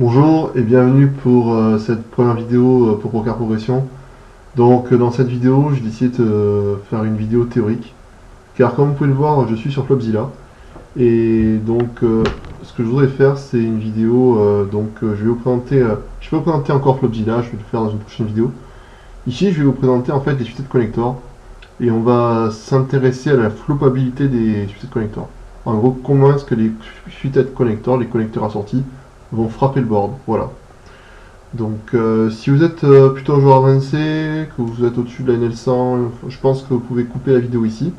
Bonjour et bienvenue pour cette première vidéo pour Poker Progression. Donc dans cette vidéo, j'ai décidé de faire une vidéo théorique, car comme vous pouvez le voir, je suis sur Flopzilla. Et donc ce que je voudrais faire, c'est une vidéo, je vais vous présenter, je vais pas vous présenter encore Flopzilla, je vais le faire dans une prochaine vidéo. Ici, je vais vous présenter en fait les suited connectors, et on va s'intéresser à la flopabilité des suited connectors. En gros, comment est-ce que les suited connectors, les connecteurs assortis, vont frapper le board, voilà. Donc si vous êtes plutôt un joueur avancé, que vous êtes au-dessus de la NL100, je pense que vous pouvez couper la vidéo ici.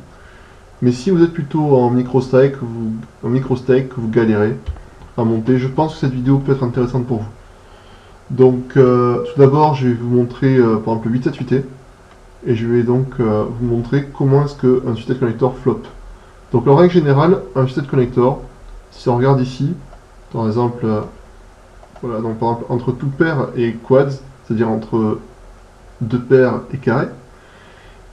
Mais si vous êtes plutôt en micro-stake, que vous galérez à monter, je pense que cette vidéo peut être intéressante pour vous. Donc tout d'abord, je vais vous montrer par exemple le 8-7 UT, et je vais donc vous montrer comment est-ce qu'un suited connector flop. Donc en règle générale, un suited connector, si on regarde ici, par exemple, voilà, donc par exemple, entre tout pair et quads, c'est-à-dire entre deux paires et carré,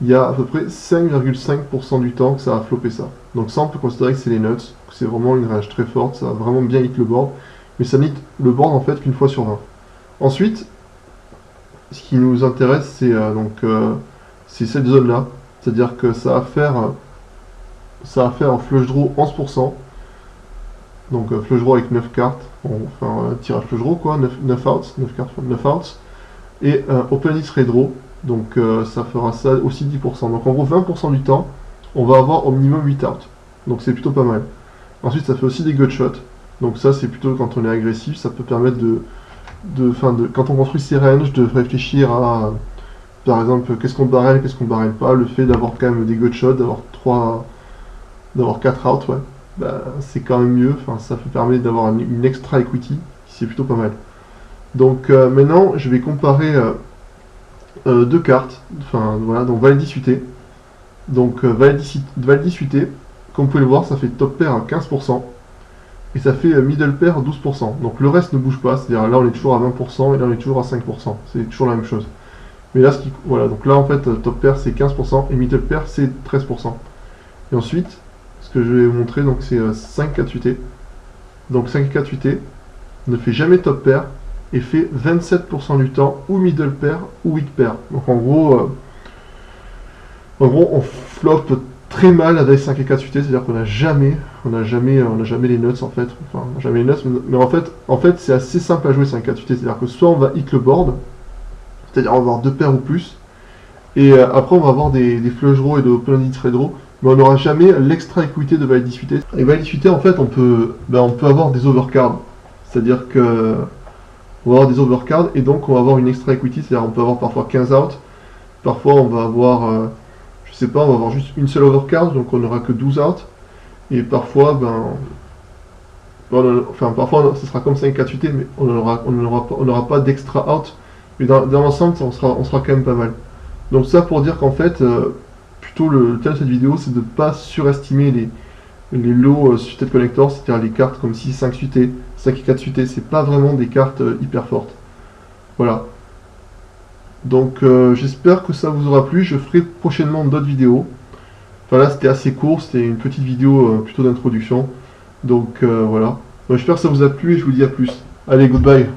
il y a à peu près 5,5% du temps que ça va flopper ça. Donc ça, on peut considérer que c'est les nuts, que c'est vraiment une range très forte, ça va vraiment bien hit le board, mais ça hit le board en fait qu'une fois sur 20. Ensuite, ce qui nous intéresse, c'est cette zone-là, c'est-à-dire que ça va faire un flush draw 11%, donc flush draw avec 9 cartes, on fait un tirage flush draw quoi, 9 outs, 9 cartes, 9 outs, et open list redraw, donc ça fera ça aussi 10%. Donc en gros 20% du temps, on va avoir au minimum 8 outs, donc c'est plutôt pas mal. Ensuite ça fait aussi des gutshots, donc ça c'est plutôt quand on est agressif, ça peut permettre quand on construit ses ranges, de réfléchir à, par exemple, qu'est-ce qu'on barrel, qu'est-ce qu'on barrel pas, le fait d'avoir quand même des gutshots, d'avoir 4 outs, ouais. Bah, c'est quand même mieux, enfin, ça peut permettre d'avoir une extra equity, c'est plutôt pas mal. Donc maintenant, je vais comparer deux cartes, enfin voilà, donc Valet 18. Donc Valet 18, comme vous pouvez le voir, ça fait top pair à 15%, et ça fait middle pair à 12%. Donc le reste ne bouge pas, c'est-à-dire là on est toujours à 20%, et là on est toujours à 5%, c'est toujours la même chose. Mais là, voilà, donc là en fait, top pair c'est 15%, et middle pair c'est 13%. Et ensuite, ce que je vais vous montrer, donc c'est 5-4 UT. Donc 5-4 UT ne fait jamais top pair et fait 27% du temps ou middle pair ou weak pair. Donc en gros on flop très mal avec 5 et 4 UT, c'est-à-dire qu'on n'a jamais les nuts en fait. Enfin, on n'a jamais les nuts, mais en fait c'est assez simple à jouer 5 4 UT, c'est-à-dire que soit on va hit le board, c'est-à-dire on va avoir deux paires ou plus, et après on va avoir des flush draw et de open ended trade draw, mais on n'aura jamais l'extra equity de Valet 18. Et Valet 18 en fait on peut avoir des overcards, c'est-à-dire que on va avoir des overcards et donc on va avoir une extra equity, c'est-à-dire on peut avoir parfois 15 out, parfois on va avoir je sais pas, on va avoir juste une seule overcard, donc on n'aura que 12 out, et parfois parfois ce sera comme 5-4 UT, mais on n'aura pas d'extra out, mais dans l'ensemble on sera quand même pas mal. Donc ça pour dire qu'en fait, plutôt le thème de cette vidéo, c'est de ne pas surestimer les lots suited connectors, c'est-à-dire les cartes comme 6-5 UT, 5 et 4 UT, c'est pas vraiment des cartes hyper fortes. Voilà. Donc j'espère que ça vous aura plu, je ferai prochainement d'autres vidéos. Enfin là c'était assez court, c'était une petite vidéo plutôt d'introduction. Donc voilà. J'espère que ça vous a plu et je vous dis à plus. Allez, goodbye.